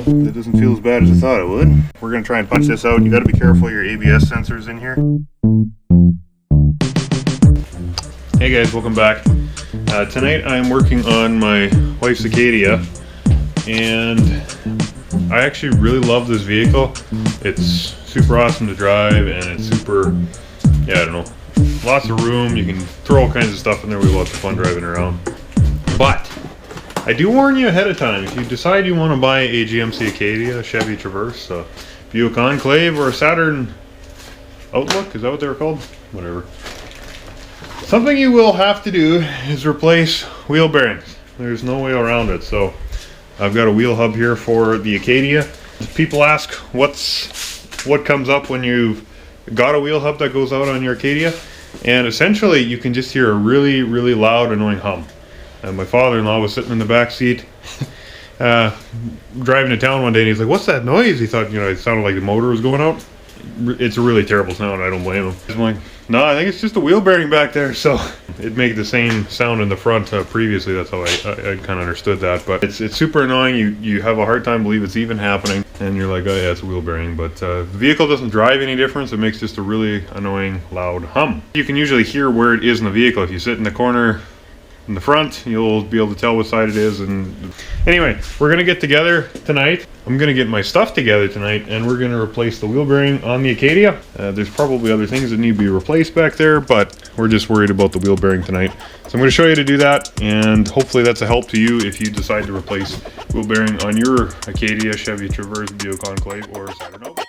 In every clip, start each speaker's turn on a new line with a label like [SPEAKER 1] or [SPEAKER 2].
[SPEAKER 1] that doesn't feel as bad as I thought it would. We're going to try and punch this out. You got to be careful, your ABS sensor's in here. Hey guys, welcome back. Tonight I'm working on my wife's Acadia, and I actually really love this vehicle. It's super awesome to drive, and it's super, yeah, I don't know, lots of room. You can throw all kinds of stuff in there. We have lots of fun driving around. But I do warn you ahead of time, if you decide you want to buy a GMC Acadia, a Chevy Traverse, a Buick Enclave, or a Saturn Outlook, is that what they were called? Whatever. Something you will have to do is replace wheel bearings. There's no way around it. So I've got a wheel hub here for the Acadia. People ask what comes up when you've got a wheel hub that goes out on your Acadia, and essentially you can just hear a really, really loud, annoying hum. And my father-in-law was sitting in the back seat driving to town one day, and he's like, "What's that noise?" He thought, it sounded like the motor was going out. It's a really terrible sound. I don't blame him. I'm like, no, I think it's just a wheel bearing back there. So it made the same sound in the front previously. That's how I kind of understood that. But it's super annoying. You have a hard time believing it's even happening, and you're like, oh yeah, it's a wheel bearing. But the vehicle doesn't drive any difference. It makes just a really annoying loud hum. You can usually hear where it is in the vehicle. If you sit in the corner in the front, you'll be able to tell what side it is. And anyway, we're gonna get together tonight. I'm gonna get my stuff together tonight, and we're gonna replace the wheel bearing on the Acadia. There's probably other things that need to be replaced back there, but we're just worried about the wheel bearing tonight. So I'm gonna show you how to do that, and hopefully that's a help to you if you decide to replace wheel bearing on your Acadia, Chevy Traverse, Buick Enclave, or Saturn Outlook.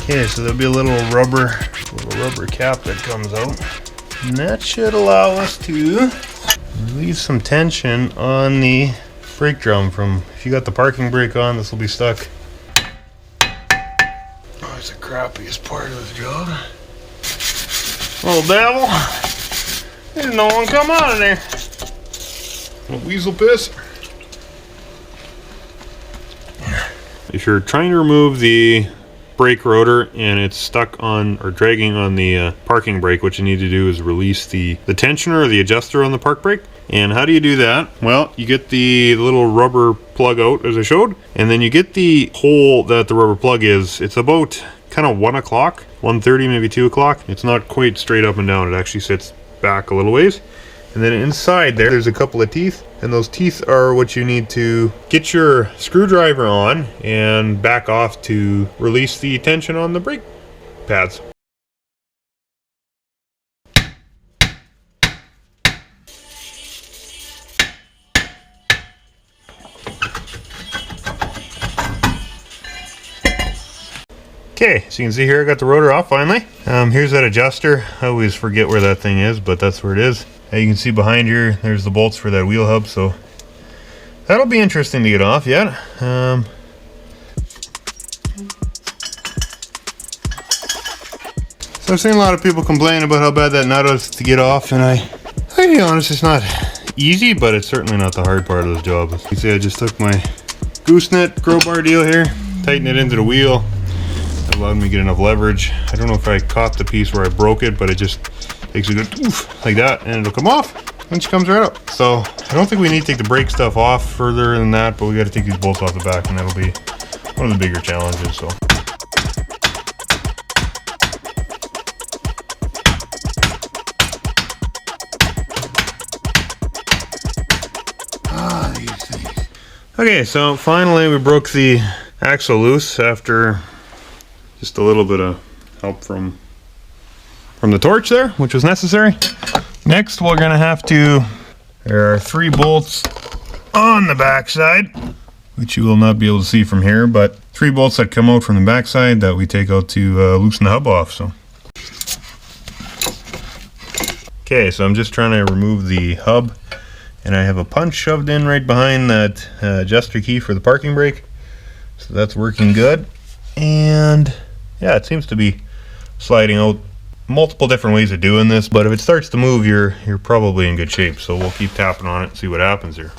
[SPEAKER 1] Okay, so there'll be a little rubber cap that comes out, and that should allow us to relieve some tension on the brake drum. From if you got the parking brake on, this will be stuck. Oh, it's the crappiest part of the job. Little devil, there's no one come out of there. Little weasel piss. If you're trying to remove the brake rotor and it's stuck on or dragging on the parking brake, what you need to do is release the tensioner or the adjuster on the park brake. And how do you do that? Well, you get the little rubber plug out as I showed, and then you get the hole that the rubber plug is. It's about kind of 1 o'clock, 1:30, maybe 2 o'clock. It's not quite straight up and down. It actually sits back a little ways. And then inside there's a couple of teeth, and those teeth are what you need to get your screwdriver on and back off to release the tension on the brake pads. Okay, so you can see here I got the rotor off finally. Here's that adjuster. I always forget where that thing is, but that's where it is. You can see behind here, there's the bolts for that wheel hub, so that'll be interesting to get off yet. So I've seen a lot of people complain about how bad that nut is to get off, and I'll be honest, it's not easy, but it's certainly not the hard part of this job. You can see I just took my gooseneck crowbar deal here, tighten it into the wheel. That allowed me to get enough leverage. I don't know if I caught the piece where I broke it, but it just takes a good oof like that, and it'll come off, and she comes right up. So I don't think we need to take the brake stuff off further than that, but we got to take these bolts off the back, and that'll be one of the bigger challenges. So these things. Okay, so finally we broke the axle loose after just a little bit of help from the torch there, which was necessary. Next, we're gonna have to, there are 3 bolts on the back side, which you will not be able to see from here, but 3 bolts that come out from the back side that we take out to loosen the hub off. So Okay, so I'm just trying to remove the hub, and I have a punch shoved in right behind that adjuster key for the parking brake. So that's working good. And yeah, it seems to be sliding out. Multiple different ways of doing this, but if it starts to move, you're probably in good shape. So we'll keep tapping on it and see what happens here.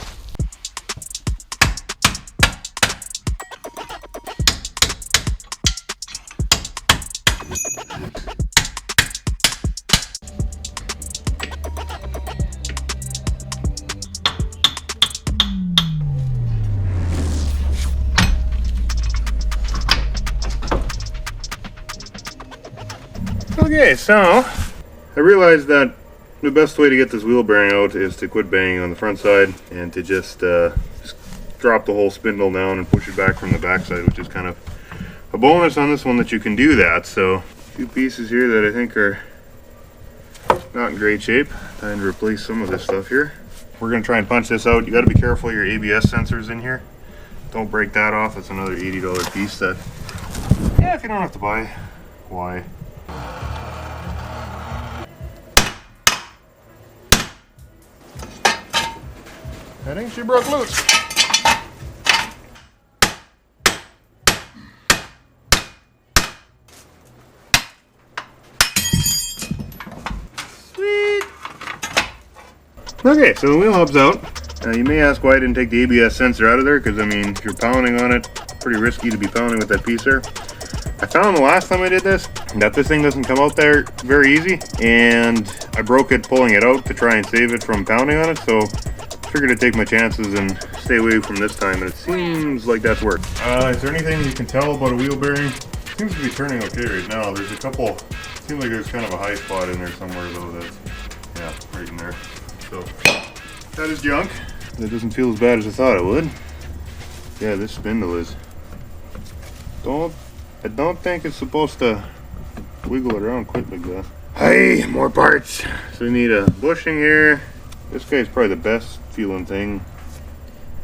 [SPEAKER 1] Okay, so I realized that the best way to get this wheel bearing out is to quit banging on the front side and to just drop the whole spindle down and push it back from the back side, which is kind of a bonus on this one that you can do that. So a few pieces here that I think are not in great shape. Time to replace some of this stuff here. We're going to try and punch this out. You got to be careful, your ABS sensors in here. Don't break that off. That's another $80 piece that, yeah, if you don't have to buy, why? I think she broke loose. Sweet. Okay, so the wheel hub's out. You may ask why I didn't take the ABS sensor out of there, because I mean, if you're pounding on it, pretty risky to be pounding with that piece there. I found the last time I did this that this thing doesn't come out there very easy, and I broke it pulling it out to try and save it from pounding on it, so figured I'd take my chances and stay away from this time, and it seems like that's worked. Is there anything you can tell about a wheel bearing? It seems to be turning okay right now. There's a couple, seems like there's kind of a high spot in there somewhere though that's, yeah, right in there. So that is junk. That doesn't feel as bad as I thought it would. Yeah, this spindle is, I don't think it's supposed to wiggle it around quite like that. Hey, more parts. So we need a bushing here. This guy's probably the best feeling thing.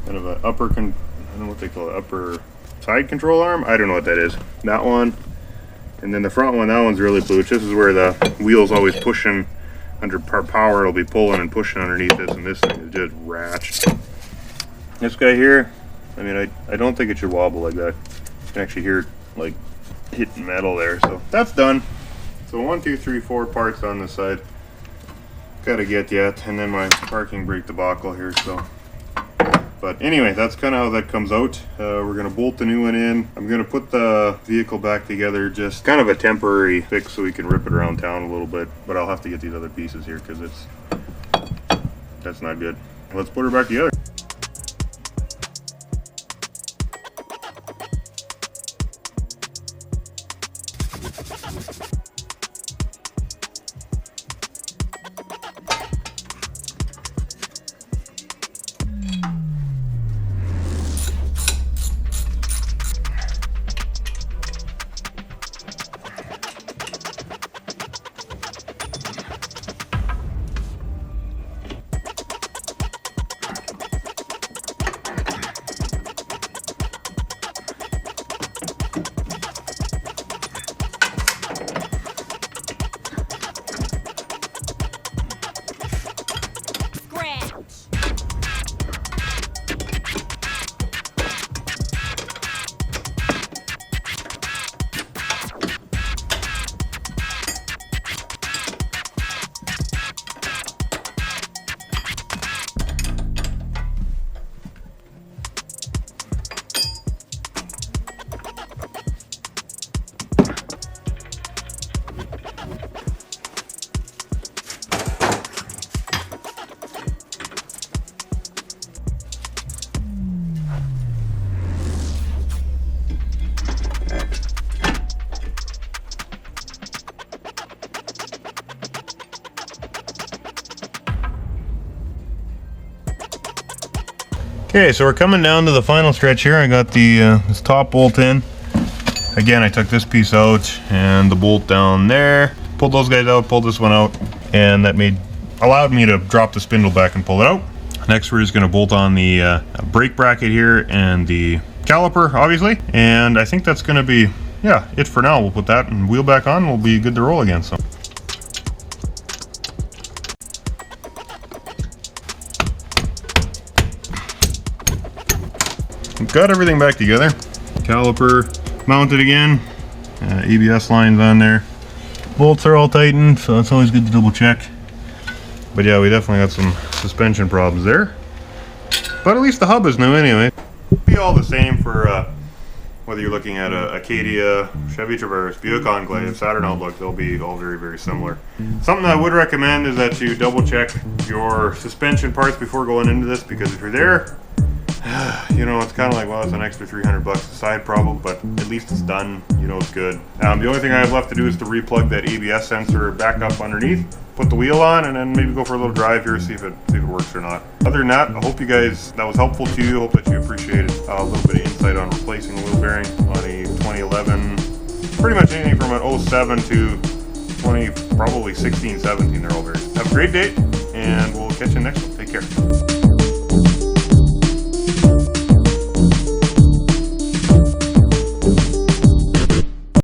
[SPEAKER 1] Kind of an upper, I don't know what they call it, upper side control arm? I don't know what that is. That one. And then the front one, that one's really pooch. This is where the wheel's always pushing under power. It'll be pulling and pushing underneath this, and this thing is just ratched. This guy here, I mean, I don't think it should wobble like that. You can actually hear it like hitting metal there. So that's done. So 1, 2, 3, 4 parts on this side. Gotta get yet, and then my parking brake debacle here. So, but anyway, that's kind of how that comes out. We're gonna bolt the new one in. I'm gonna put the vehicle back together, just kind of a temporary fix so we can rip it around town a little bit. But I'll have to get these other pieces here because that's not good. Let's put her back together. Okay, so we're coming down to the final stretch here. I got the this top bolt in. Again, I took this piece out and the bolt down there. Pulled those guys out, pulled this one out, and that allowed me to drop the spindle back and pull it out. Next, we're just going to bolt on the brake bracket here and the caliper, obviously. And I think that's going to be, yeah, it for now. We'll put that and wheel back on. We'll be good to roll again. So. got everything back together. Caliper mounted again. ABS lines on there. Bolts are all tightened, so it's always good to double check. But yeah, we definitely got some suspension problems there. But at least the hub is new anyway. Be all the same for whether you're looking at a Acadia, Chevy Traverse, Buick Enclave, Saturn Outlook. They'll be all very, very similar. Something I would recommend is that you double check your suspension parts before going into this, because if you're there, you know, it's kind of like, well, it's an extra 300 bucks a side problem, but at least it's done. You know, it's good. The only thing I have left to do is to replug that ABS sensor back up underneath, put the wheel on, and then maybe go for a little drive here, see if it works or not. Other than that, I hope you guys, that was helpful to you. I hope that you appreciated a little bit of insight on replacing a wheel bearing on a 2011, pretty much anything from an 07 to 20, probably 16, 17, they're all very. Have a great day, and we'll catch you next one. Take care.